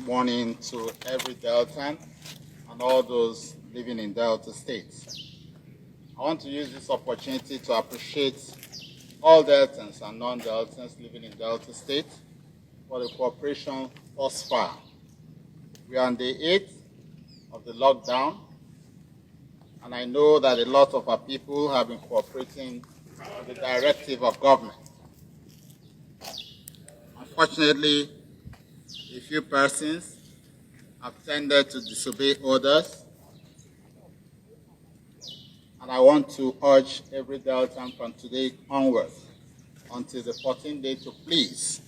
Morning to every Deltan and all those living in Delta states. I want to use this opportunity to appreciate all Deltans and non-Deltans living in Delta state for the cooperation thus far. We are on day 8 of the lockdown, and I know that a lot of our people have been cooperating with the directive of government. Unfortunately, a few persons have tended to disobey orders, and I want to urge every Deltan from today onwards until the 14th day to please,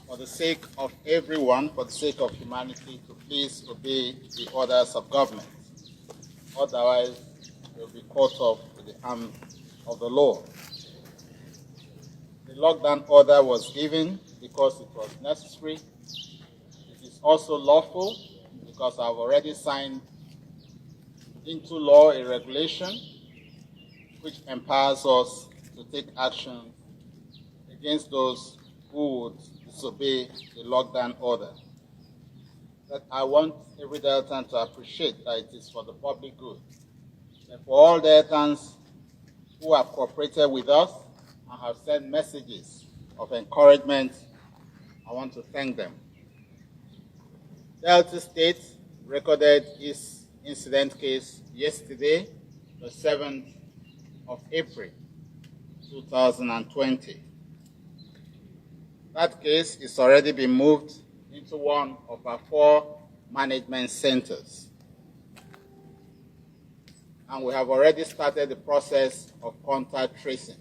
for the sake of everyone, for the sake of humanity, to please obey the orders of government. Otherwise, you'll be caught up with the arm of the law. The lockdown order was given because it was necessary. It is also lawful because I've already signed into law a regulation which empowers us to take action against those who would disobey the lockdown order. But I want every Deltan to appreciate that it is for the public good. And for all Deltans who have cooperated with us and have sent messages of encouragement, I want to thank them. Delta State recorded its incident case yesterday, the 7th of April, 2020. That case is already been moved into one of our 4 management centers. And we have already started the process of contact tracing.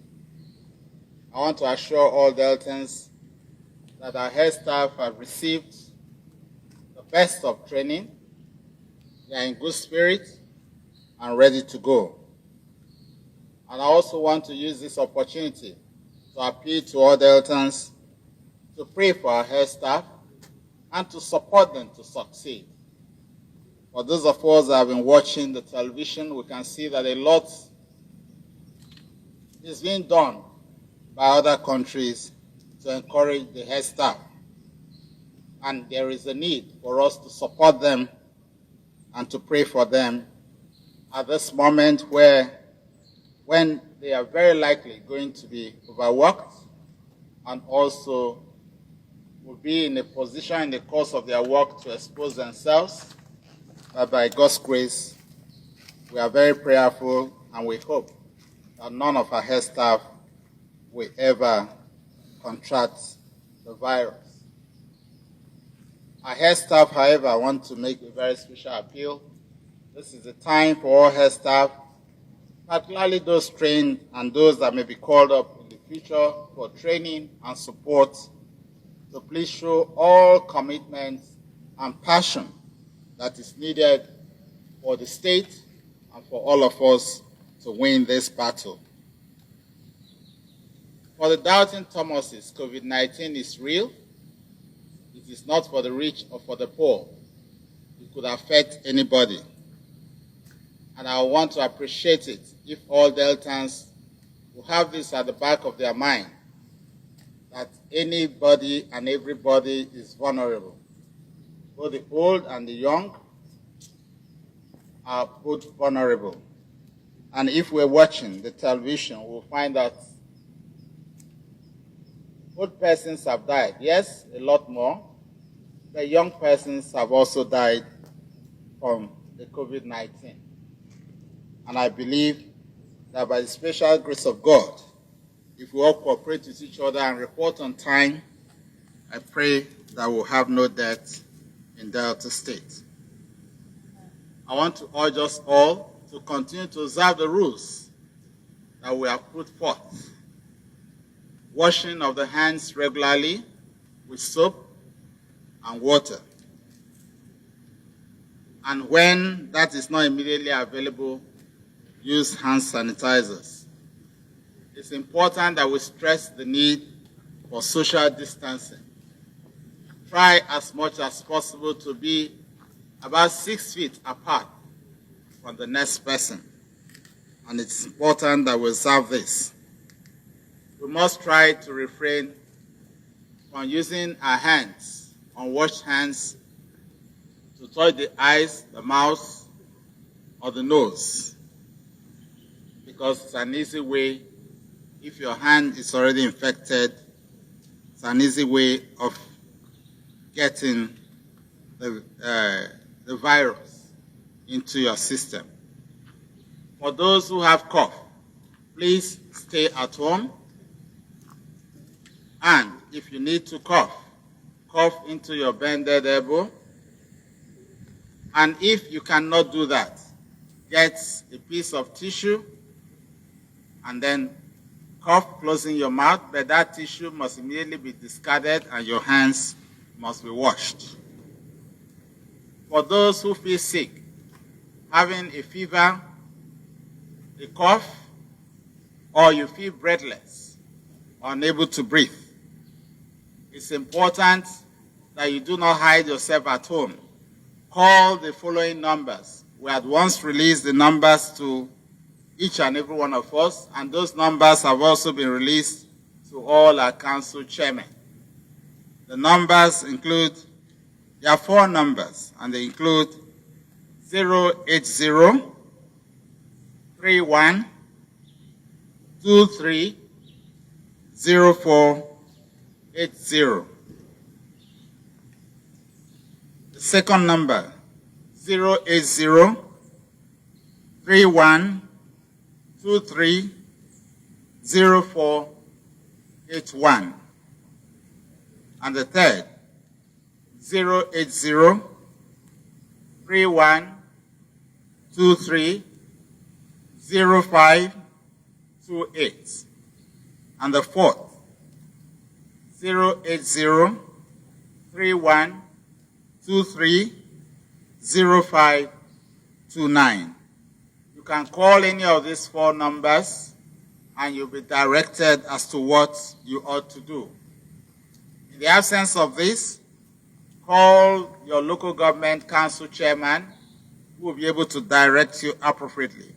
I want to assure all Deltans that our health staff have received the best of training. They are in good spirit and ready to go. And I also want to use this opportunity to appeal to all Deltans to pray for our health staff and to support them to succeed. For those of us that have been watching the television, we can see that a lot is being done by other countries to encourage the health staff. And there is a need for us to support them and to pray for them at this moment when they are very likely going to be overworked and also will be in a position in the course of their work to expose themselves. But by God's grace, we are very prayerful and we hope that none of our health staff will ever contract the virus. Our health staff, however, want to make a very special appeal. This is the time for all health staff, particularly those trained and those that may be called up in the future for training and support, to please show all commitment and passion that is needed for the state and for all of us to win this battle. For the doubting Thomases, COVID-19 is real. It is not for the rich or for the poor. It could affect anybody. And I want to appreciate it if all Deltans will have this at the back of their mind, that anybody and everybody is vulnerable. Both the old and the young are both vulnerable. And if we're watching the television, we'll find that old persons have died. Yes, a lot more. The young persons have also died from the COVID-19. And I believe that by the special grace of God, if we all cooperate with each other and report on time, I pray that we'll have no death in Delta State. I want to urge us all to continue to observe the rules that we have put forth. Washing of the hands regularly with soap and water. And when that is not immediately available, use hand sanitizers. It's important that we stress the need for social distancing. Try as much as possible to be about 6 feet apart from the next person. And it's important that we observe this. We must try to refrain from using our hands unwashed hands to touch the eyes, the mouth, or the nose, because it's an easy way. If your hand is already infected, it's an easy way of getting the virus into your system. For those who have cough, please stay at home. And if you need to cough, cough into your bended elbow. And if you cannot do that, get a piece of tissue and then cough closing your mouth, but that tissue must immediately be discarded and your hands must be washed. For those who feel sick, having a fever, a cough, or you feel breathless, unable to breathe, it's important that you do not hide yourself at home. Call the following numbers. We had once released the numbers to each and every one of us, and those numbers have also been released to all our council chairmen. The numbers include, there are 4 numbers, and they include 080 31 23 0480. The second number, 080 31 23 0481. And the third, 080 31 23 0528. And the fourth, 080 31 23 0529. You can call any of these 4 numbers and you'll be directed as to what you ought to do. In the absence of this, call your local government council chairman, who will be able to direct you appropriately.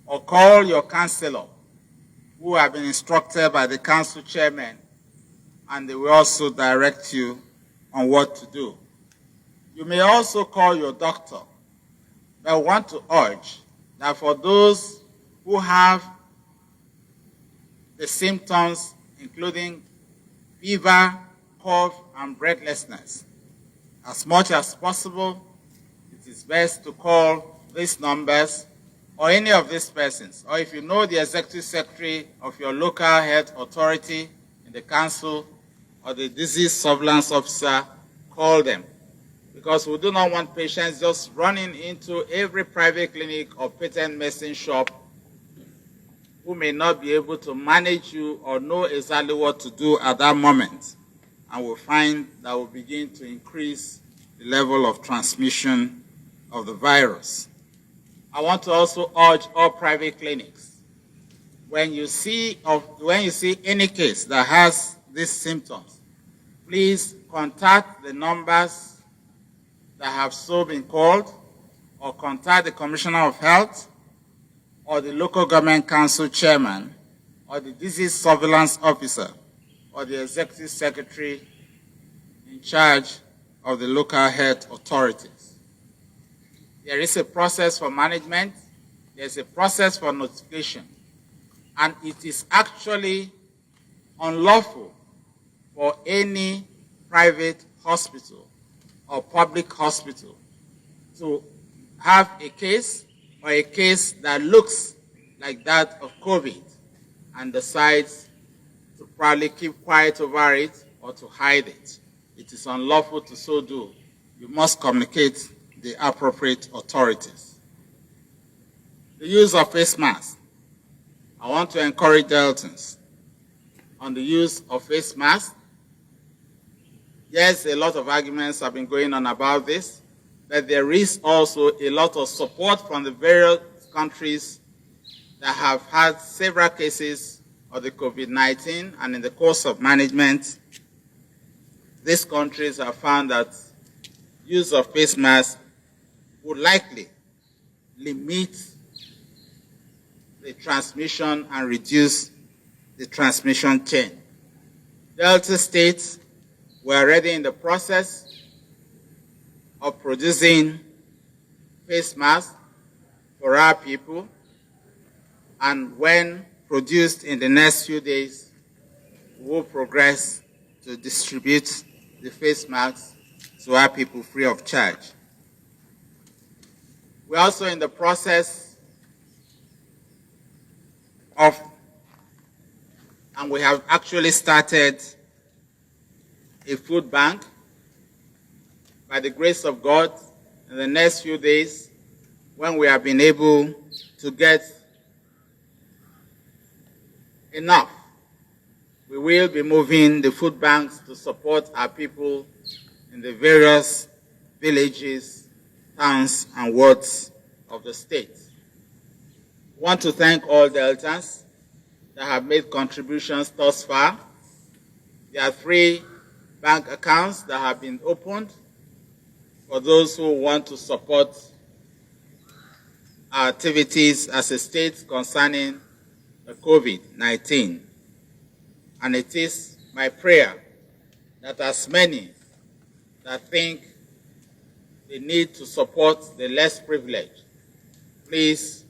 Or call your councillor, who have been instructed by the council chairman, and they will also direct you on what to do. You may also call your doctor, but I want to urge that for those who have the symptoms, including fever, cough, and breathlessness, as much as possible, it is best to call these numbers or any of these persons. Or if you know the executive secretary of your local health authority in the council or the disease surveillance officer, call them. Because we do not want patients just running into every private clinic or patent medicine shop who may not be able to manage you or know exactly what to do at that moment. And we'll find that we'll begin to increase the level of transmission of the virus. I want to also urge all private clinics, when you see any case that has these symptoms, please contact the numbers that have so been called, or contact the Commissioner of Health, or the local government council chairman, or the disease surveillance officer, or the executive secretary in charge of the local health authorities. There is a process for management, there's a process for notification, and it is actually unlawful for any private hospital or public hospital to have a case or a case that looks like that of COVID and decides to probably keep quiet over it or to hide it. It is unlawful to so do. You must communicate the appropriate authorities. The use of face masks. I want to encourage Deltans on the use of face masks. Yes, a lot of arguments have been going on about this, but there is also a lot of support from the various countries that have had several cases of the COVID-19, and in the course of management, these countries have found that use of face masks would likely limit the transmission and reduce the transmission chain. Delta states We are already in the process of producing face masks for our people, and when produced in the next few days, we will progress to distribute the face masks to our people free of charge. We're also in the process of, and we have actually started a food bank. By the grace of God, in the next few days, when we have been able to get enough, we will be moving the food banks to support our people in the various villages, towns, and wards of the state. I want to thank all Deltans that have made contributions thus far. There are 3 bank accounts that have been opened for those who want to support our activities as a state concerning the COVID-19. And it is my prayer that as many that think they need to support the less privileged, please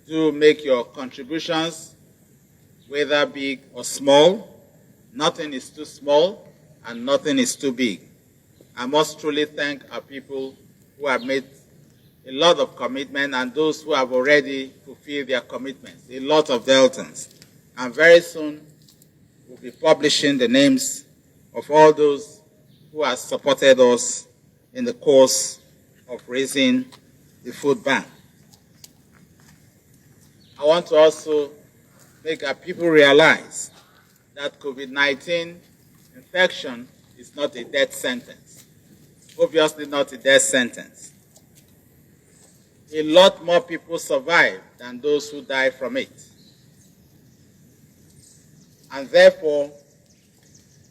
do make your contributions, whether big or small. Nothing is too small and nothing is too big. I must truly thank our people who have made a lot of commitment and those who have already fulfilled their commitments, a lot of Deltans. And very soon, we'll be publishing the names of all those who have supported us in the course of raising the food bank. I want to also make our people realize that COVID-19 infection is not a death sentence. Obviously not a death sentence. A lot more people survive than those who die from it. And therefore,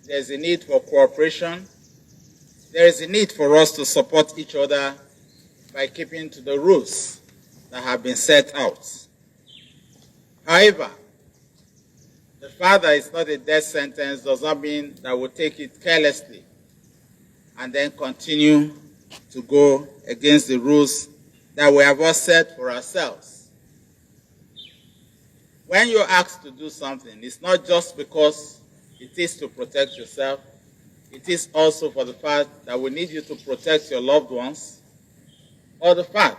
there's a need for cooperation. There is a need for us to support each other by keeping to the rules that have been set out. However, the fact that it's not a death sentence does not mean that we'll take it carelessly and then continue to go against the rules that we have all set for ourselves. When you're asked to do something, it's not just because it is to protect yourself, it is also for the fact that we need you to protect your loved ones, or the fact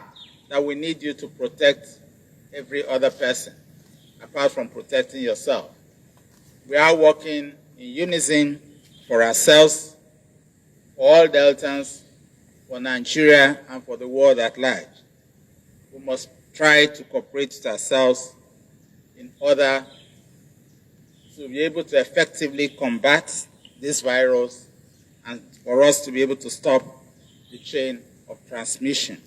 that we need you to protect every other person, apart from protecting yourself. We are working in unison for ourselves, for all Deltans, for Nigeria, and for the world at large. We must try to cooperate with ourselves in order to be able to effectively combat this virus and for us to be able to stop the chain of transmission.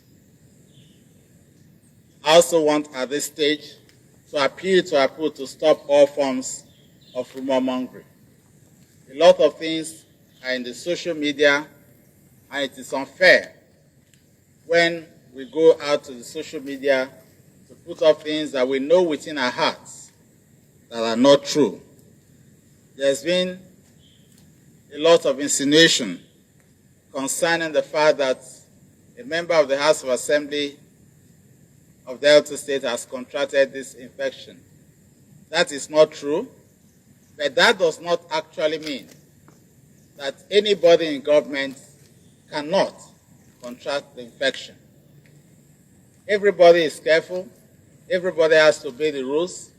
I also want at this stage to appeal to our people to stop all forms of rumor mongering. A lot of things are in the social media, and it is unfair when we go out to the social media to put up things that we know within our hearts that are not true. There's been a lot of insinuation concerning the fact that a member of the House of Assembly of Delta State has contracted this infection. That is not true, but that does not actually mean that anybody in government cannot contract the infection. Everybody is careful, everybody has to obey the rules,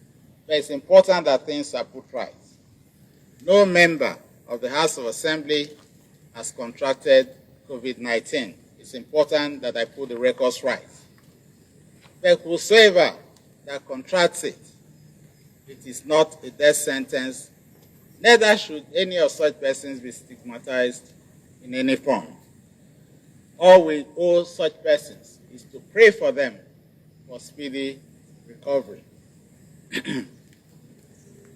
but it's important that things are put right. No member of the House of Assembly has contracted COVID-19. It's important that I put the records right. But whosoever that contracts it, it is not a death sentence, neither should any of such persons be stigmatized in any form. All we owe such persons is to pray for them for speedy recovery.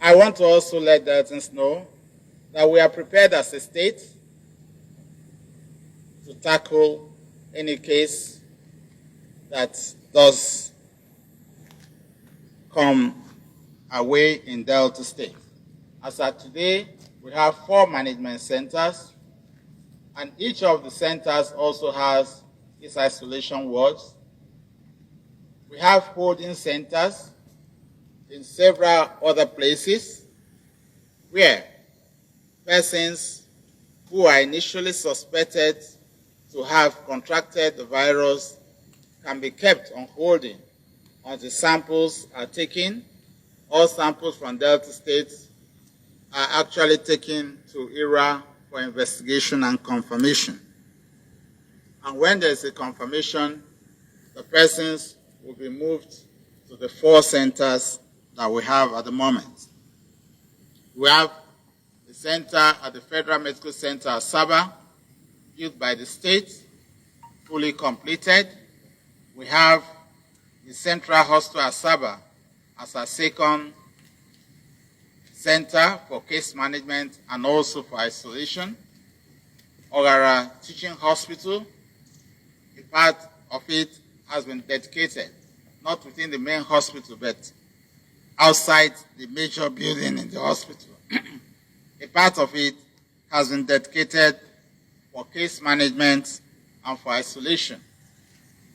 I want to also let Deltans know that we are prepared as a state to tackle any case that does come our way in Delta State. As of today, We have 4 management centers, and each of the centers also has its isolation wards. We have holding centers in several other places where persons who are initially suspected to have contracted the virus can be kept on holding until samples are taken. All samples from Delta State are actually taken to ERA for investigation and confirmation. And when there's a confirmation, the persons will be moved to the 4 centers that we have at the moment. We have the center at the Federal Medical Center Asaba, built by the state, fully completed. We have the Central Hospital Asaba as a second center for case management and also for isolation. Ogara Teaching Hospital, a part of it has been dedicated, not within the main hospital, but outside the major building in the hospital. A part of it has been dedicated for case management and for isolation.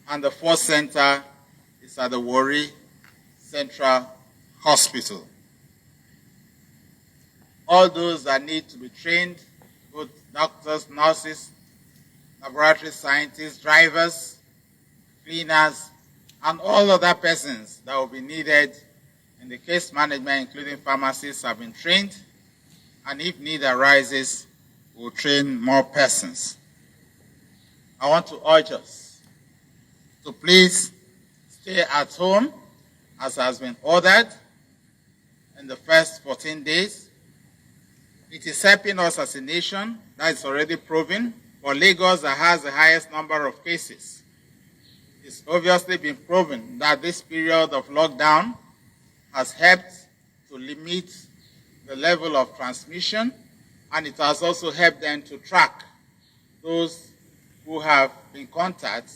And the 4th center is at the Warri Central Hospital. All those that need to be trained, both doctors, nurses, laboratory scientists, drivers, cleaners, and all other persons that will be needed in the case management, including pharmacists, have been trained. And if need arises, we'll train more persons. I want to urge us to please stay at home as has been ordered in the first 14 days. It is helping us as a nation, that is already proven. For Lagos, that has the highest number of cases, it's obviously been proven that this period of lockdown has helped to limit the level of transmission, and it has also helped them to track those who have been contacted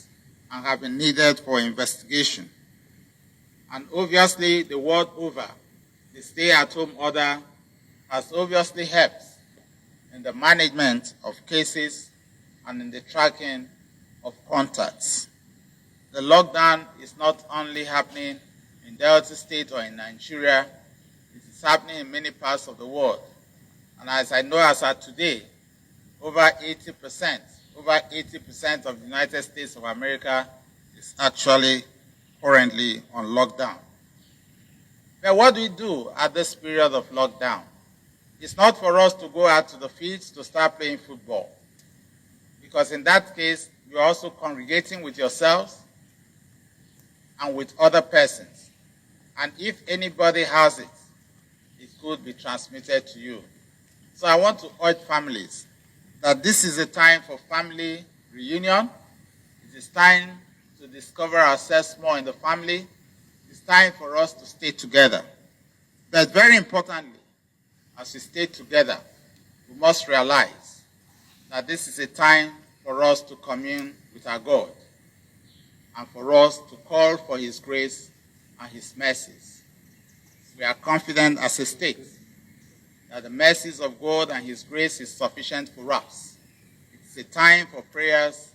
and have been needed for investigation. And obviously, the world over, the stay-at-home order has obviously helped in the management of cases and in the tracking of contacts. The lockdown is not only happening in Delta State or in Nigeria, it is happening in many parts of the world. And as I know as of today, over 80% of the United States of America is actually currently on lockdown. But what do we do at this period of lockdown? It's not for us to go out to the fields to start playing football, because in that case, you're also congregating with yourselves and with other persons. And if anybody has it, it could be transmitted to you. So I want to urge families that this is a time for family reunion. It is time to discover ourselves more in the family. It's time for us to stay together. But very importantly, as we stay together, we must realize that this is a time for us to commune with our God and for us to call for His grace and His mercies. We are confident as a state that the mercies of God and His grace is sufficient for us. It's a time for prayers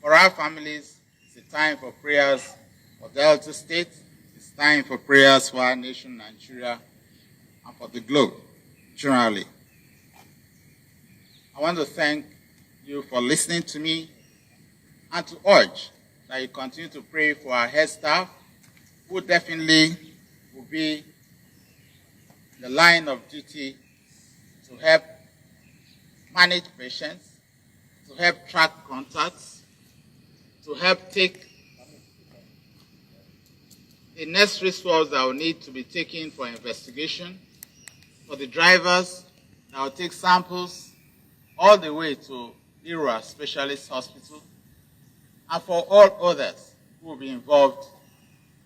for our families. It's a time for prayers for Delta State. It's time for prayers for our nation, Nigeria, and for the globe generally. I want to thank you for listening to me and to urge that you continue to pray for our health staff, who definitely will be the line of duty to help manage patients, to help track contacts, to help take the necessary swabs that will need to be taken for investigation, for the drivers that will take samples all the way to ERA Specialist Hospital, and for all others who will be involved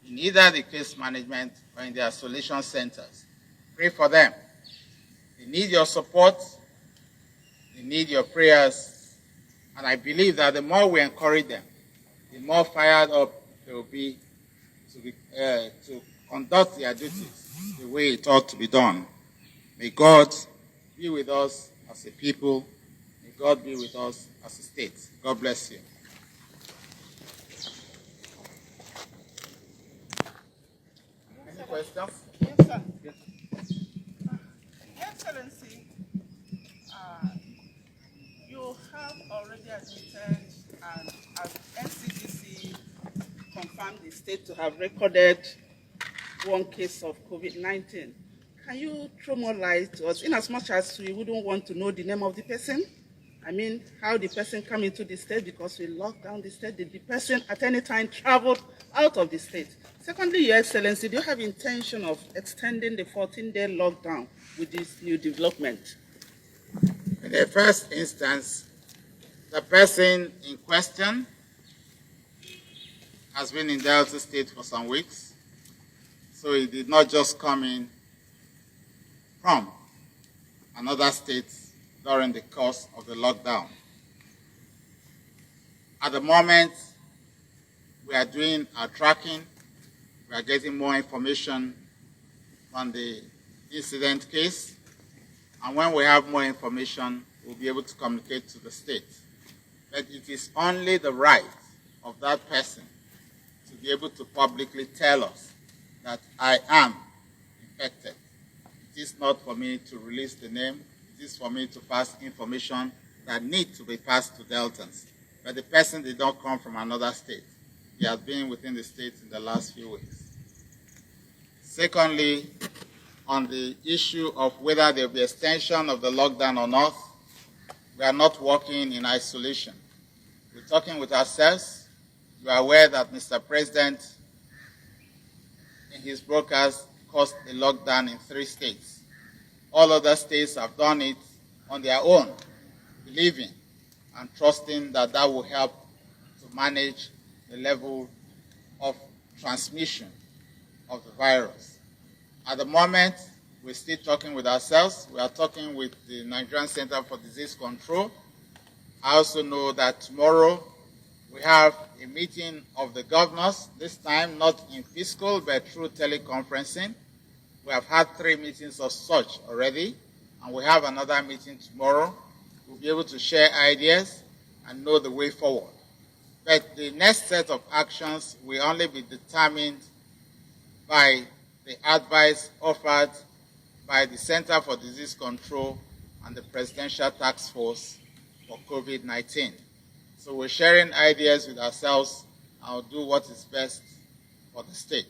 in either the case management or in the isolation centers. Pray for them. They need your support. They need your prayers. And I believe that the more we encourage them, the more fired up they will be to conduct their duties the way it ought to be done. May God be with us as a people. May God be with us as a state. God bless you. Any questions? Yes, sir. Yes. Your Excellency, you have already admitted and as NCDC confirmed the state to have recorded one case of COVID-19. Can you throw more light to us, in as much as we wouldn't want to know the name of the person? I mean, how the person came into the state because we locked down the state. Did the person at any time traveled out of the state? Secondly, Your Excellency, do you have intention of extending the 14-day lockdown with this new development? In the first instance, the person in question has been in Delta State for some weeks, so he did not just come in from another state during the course of the lockdown. At the moment, we are doing our tracking. We are getting more information on the incident case. And when we have more information, we'll be able to communicate to the state. But it is only the right of that person to be able to publicly tell us that I am infected. It is not for me to release the name. It is for me to pass information that needs to be passed to Deltans. But the person did not come from another state. He has been within the state in the last few weeks. Secondly, on the issue of whether there will be extension of the lockdown or not, we are not working in isolation. We're talking with ourselves. You are aware that Mr. President, in his broadcast, caused a lockdown in 3 states. All other states have done it on their own, believing and trusting that that will help to manage the level of transmission of the virus. At the moment, we're still talking with ourselves. We are talking with the Nigerian Center for Disease Control. I also know that tomorrow we have a meeting of the governors, this time not in physical but through teleconferencing. We have had 3 meetings of such already, and we have another meeting tomorrow. We'll be able to share ideas and know the way forward. But the next set of actions will only be determined by the advice offered by the Center for Disease Control and the Presidential Task Force for COVID-19. So we're sharing ideas with ourselves and we'll do what is best for the state.